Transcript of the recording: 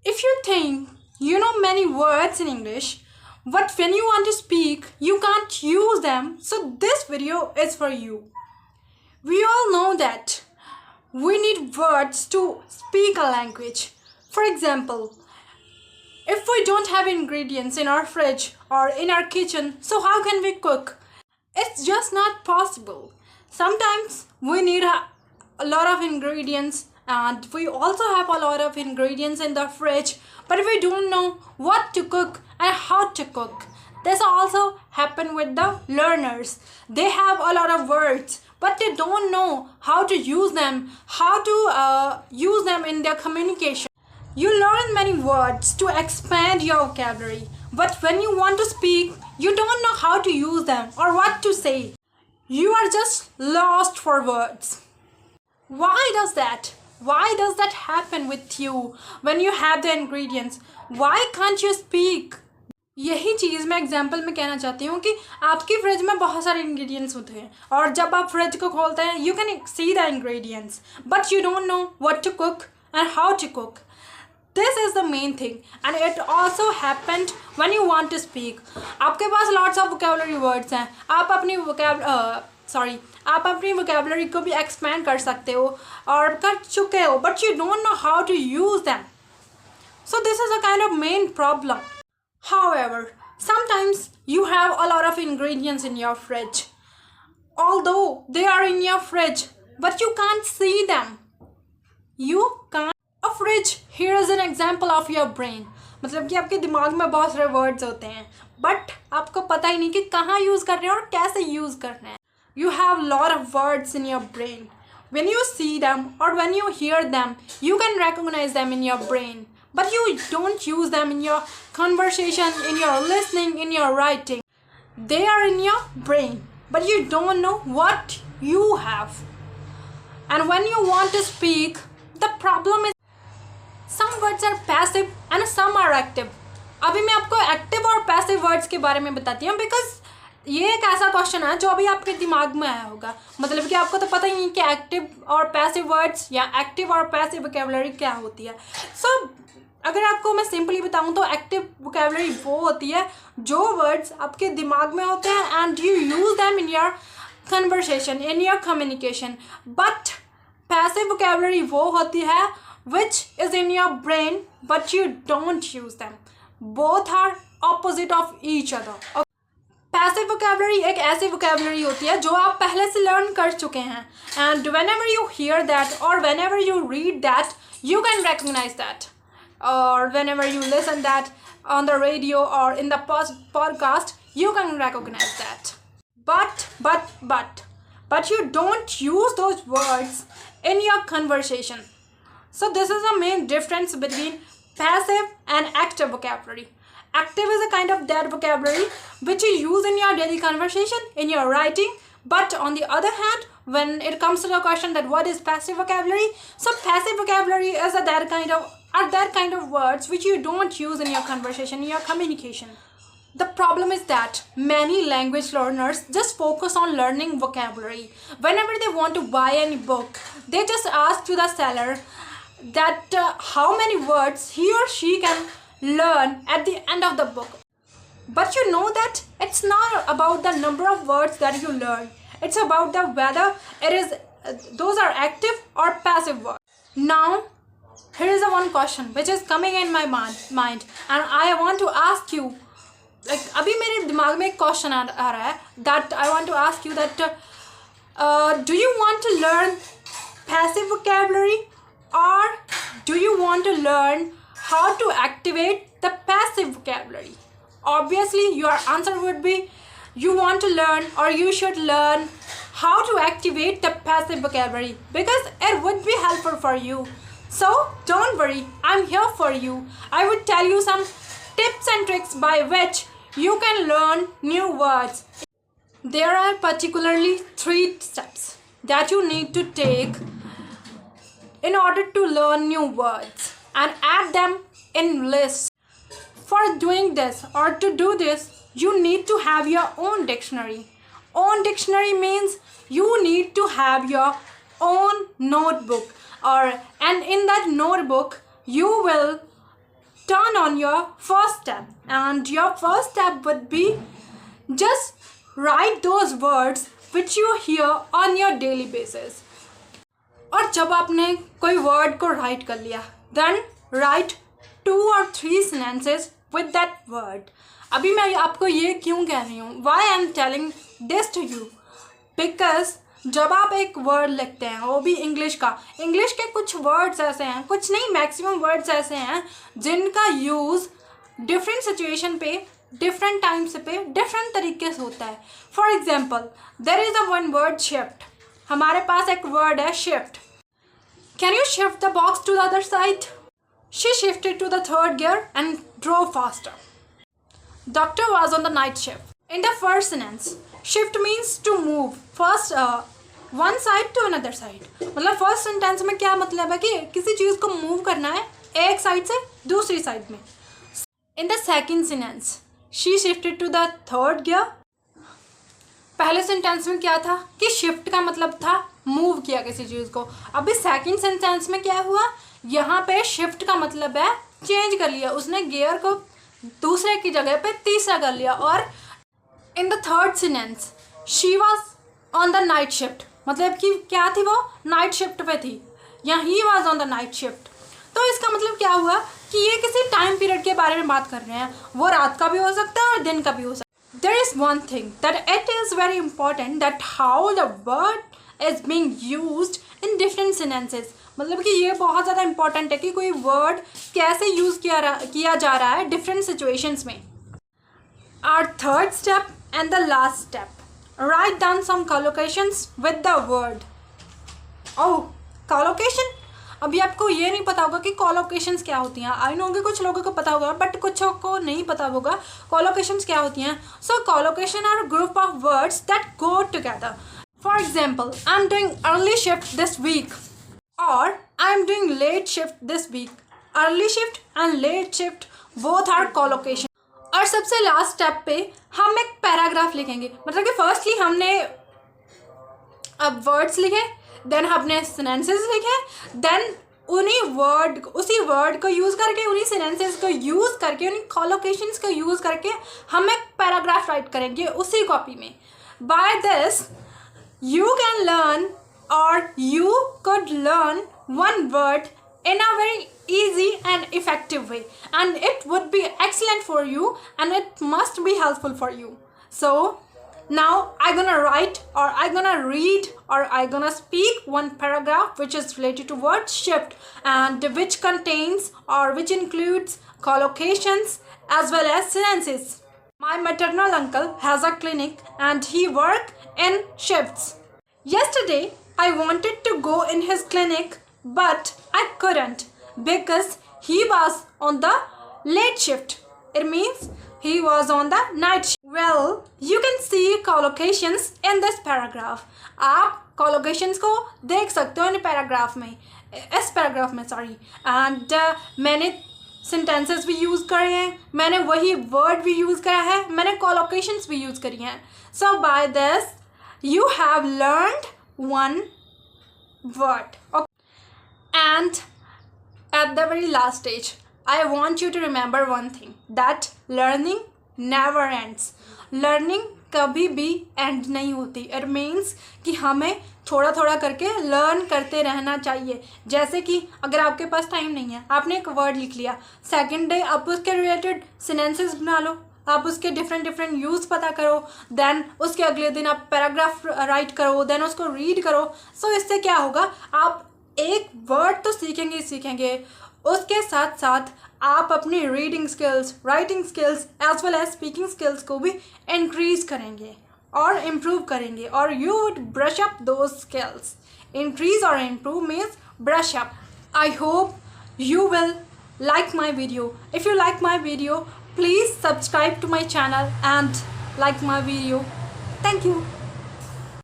If you think you know many words in English, but when you want to speak, you can't use them, so this video is for you. We all know that we need words to speak a language. For example, if we don't have ingredients in our fridge or in our kitchen, so how can we cook? It's just not possible. Sometimes we need a lot of ingredients, and we also have a lot of ingredients in the fridge, but we don't know what to cook and how to cook. This also happen with the learners. They have a lot of words, but they don't know how to use them, how to use them in their communication. You learn many words to expand your vocabulary, but when you want to speak, you don't know how to use them or what to say. You are just lost for words. Why does that? Why does that happen with you when you have the ingredients? Why can't you speak? यही चीज़ मैं example में कहना चाहती हूँ कि आपकी fridge में बहुत सारे इंग्रेडिएंट्स होते हैं और जब आप फ्रिज को खोलते हैं you can see the ingredients but you don't know what to cook and how to cook. This is the main thing, and it also happened when you want to speak. आपके पास lots of vocabulary words हैं. आप अपनी आप अपनी vocabulary को भी expand कर सकते हो और कर चुके हो, but you don't know how to use them. So this is a kind of main problem. However, sometimes you have a lot of ingredients in your fridge. Although they are in your fridge, but you can't see them. You can't. A fridge here is an example of your brain. मतलब कि आपके दिमाग में बहुत सारे words होते हैं but आपको पता ही नहीं कि कहाँ यूज़ कर रहे हैं और कैसे यूज़ करना है. You have lot of words in your brain. When you see them or when you hear them, you can recognize them in your brain. But you don't use them in your conversation, in your listening, in your writing. They are in your brain, but you don't know what you have. And when you want to speak, the problem is some words are passive and some are active. अभी मैं आपको active और passive words के बारे में बताती हूँ because ये एक ऐसा क्वेश्चन है जो अभी आपके दिमाग में आया होगा. मतलब कि आपको तो पता ही नहीं कि एक्टिव और पैसिव वर्ड्स या एक्टिव और पैसिव वोकैबुलरी क्या होती है. अगर आपको मैं सिंपली बताऊँ तो एक्टिव वोकैबुलरी वो होती है जो वर्ड्स आपके दिमाग में होते हैं and you use them in your conversation, in your communication. But passive vocabulary वो होती है which is in your brain but you don't use them. Both are opposite of each other. Passive vocabulary एक ऐसी vocabulary होती है जो आप पहले से लर्न कर चुके हैं and whenever you hear that or whenever you read that you can recognize that, or whenever you listen that on the radio or in the podcast you can recognize that. But you don't use those words in your conversation. So this is the main difference between passive and active vocabulary. Active is a kind of that vocabulary which you use in your daily conversation, in your writing. But on the other hand, when it comes to the question that what is passive vocabulary, so passive vocabulary is that kind of words which you don't use in your conversation, in your communication. The problem is that many language learners just focus on learning vocabulary. Whenever they want to buy any book, they just ask to the seller that how many words he or she can learn at the end of the book. But you know that it's not about the number of words that you learn. It's about the whether it is those are active or passive words. Now, here is a one question which is coming in my mind and I want to ask you. Like अभी मेरे दिमाग में एक question आ रहा है that I want to ask you that do you want to learn passive vocabulary or do you want to learn how to activate the passive vocabulary? Obviously your answer would be you want to learn or you should learn how to activate the passive vocabulary because it would be helpful for you. So don't worry, I'm here for you. I would tell you some tips and tricks by which you can learn new words. There are particularly 3 steps that you need to take in order to learn new words and add them in lists. For doing this or to do this, you need to have your own dictionary. Own dictionary means you need to have your own notebook and in that notebook you will turn on your first step, and your first step would be just write those words which you hear on your daily basis. और जब आपने कोई word को right कर लिया, then right 2 or 3 sentences with that word. अभी मैं आपको ये क्यों कह रही हूँ, why I am telling this to you, because जब आप एक वर्ड लिखते हैं, वो भी इंग्लिश का, इंग्लिश के कुछ वर्ड्स ऐसे हैं, कुछ नहीं मैक्सिमम वर्ड्स ऐसे हैं जिनका यूज़ डिफरेंट सिचुएशन पे, डिफरेंट टाइम्स पे, डिफरेंट तरीके से होता है. For example, there is a one word shift. हमारे पास एक वर्ड है shift. Can you shift the box to the other side? She shifted to the third gear and drove faster. Doctor was on the night shift. In the first sentence, shift means to move first one side to another side. मतलब first sentence में क्या मतलब है कि किसी चीज़ को move करना है एक साइड से दूसरी साइड में. In the second sentence, she shifted to the third gear. पहले सेंटेंस में क्या था कि शिफ्ट का मतलब था मूव किया किसी चीज़ को. अभी सेकंड सेंटेंस में क्या हुआ, यहाँ पे शिफ्ट का मतलब है चेंज कर लिया, उसने गियर को दूसरे की जगह पे तीसरा कर लिया. और in the third sentence, she was on the night shift, मतलब कि क्या थी, वो नाइट शिफ्ट पे थी, या he was on the night shift. तो इसका मतलब क्या हुआ कि ये किसी टाइम पीरियड के बारे में बात कर रहे हैं. वो रात का भी हो सकता है और दिन का भी हो सकता है. There is one thing that it is very important that how the word is being used in different sentences. मतलब कि ये बहुत ज़्यादा इंपॉर्टेंट है कि कोई वर्ड कैसे यूज़ किया जा रहा है डिफरेंट सिचुएशंस में. Our third step and the last step, write down some collocations with the word. Oh, collocation. अभी आपको ये नहीं पता होगा कि collocations क्या होती हैं. आई नो कि कुछ लोगों को पता होगा बट कुछ को नहीं पता होगा collocations क्या होती हैं. So collocation are a group of words that go together. For example, I'm doing early shift this week, or I'm doing late shift this week. Early shift and late shift both are collocation. और सबसे last step पे हम एक paragraph लिखेंगे. मतलब कि firstly हमने अब वर्ड्स लिखे, देन हमने सेंटेंसेस लिखे, देन उसी वर्ड को यूज़ करके, उन्हीं सेंटेंसेस को यूज़ करके, उन्हीं कॉलोकेशंस को यूज़ करके हम एक पैराग्राफ राइट करेंगे उसी कॉपी में. By this you can learn, और you could learn one word in a very easy and effective way, and it would be excellent for you and it must be helpful for you. So now I'm gonna write, or I'm gonna read, or I'm gonna speak one paragraph which is related to word shift, and which contains or which includes collocations as well as sentences. My maternal uncle has a clinic and he works in shifts. Yesterday I wanted to go in his clinic but I couldn't because he was on the late shift. It means he was on the night shift. Well, you can see collocations in this paragraph. आप collocations को देख सकते हो in paragraph में, इस paragraph में sorry. And मैंने sentences भी यूज़ करे हैं, मैंने वही word भी यूज़ करा है, मैंने collocations भी यूज़ करी हैं. So by this you have learned one word. Okay. And at the very last stage, I want you to remember one thing, that learning never ends. Learning कभी भी end नहीं होती. It means कि हमें थोड़ा थोड़ा करके लर्न करते रहना चाहिए. जैसे कि अगर आपके पास टाइम नहीं है, आपने एक वर्ड लिख लिया, सेकेंड डे आप उसके रिलेटेड सेंटेंसेस बना लो, आप उसके डिफरेंट यूज़ पता करो, देन उसके अगले दिन आप पैराग्राफ राइट करो, देन उसको रीड करो. सो इससे क्या होगा, आप एक वर्ड तो सीखेंगे ही सीखेंगे, उसके साथ साथ आप अपनी reading skills, writing skills as well as speaking skills को भी इंक्रीज करेंगे और इम्प्रूव करेंगे, और you would brush up those skills. Increase और improve means brush up. I hope you will like my video. If you like my video, please subscribe to my channel and like my video. Thank you.